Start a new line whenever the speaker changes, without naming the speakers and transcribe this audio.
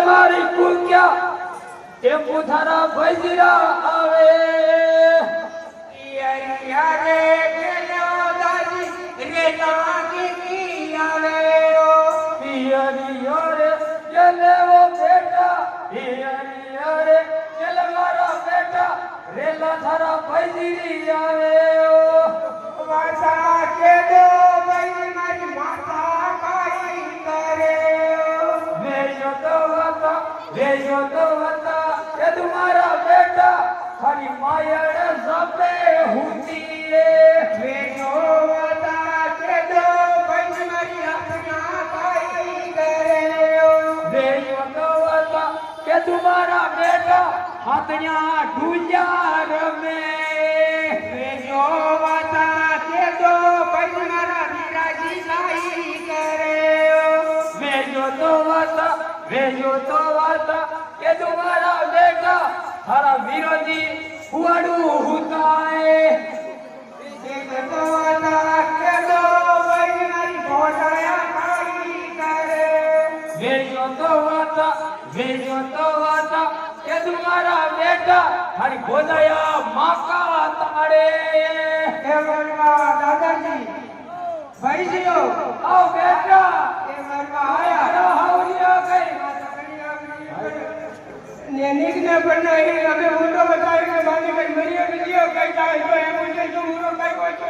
મારી કુક્યા ટેમ્પુ થારા ભૈજીરા આવે
યારે કેલો દાદી રે નાગી આવે
પિયરિયો રે જલેવો બેટા પિયરિયો રે જલ મારા બેટા રેલા થારા ભૈજીરી આવે
વાસા કે દો ભાઈ મારી માતા કાઈ કરે
વેજો તો વતા એ તમારા બેટા ખાલી માયડે સપે હુતી રે
વેજો વાતા કે દો ભાઈ મારી આપના કાઈ કરે
વેજો તો વતા કે તમારા બેટા હાથયા ઢૂજા રમે
વેજો વાતા કે દો ભાઈ મારા વિરાજી કાઈ કરે
વેજો તો વતા કે તમારા બેટા તારા વિરોધી ફુવાડું હુતાય
વેજો વાતા કે દો ભાઈ મારી ઘોડાયા કાઈ કરે
વેજો તો વતા કે તમારા બેટા તારી ગોદાયા માકા તાડે
એ વરવા દાદાજી ભાઈજીઓ
આવ બેટા
એ વરવા આયા
અરે હાવલિયા કઈ
ને નિગ્ન બનાવી અમે ઊંડો બતાવી કે મારી કઈ મરિયો વિડિયો કઈ જાય તો એમ પૂછે જો ઊંડો કઈ હોય તો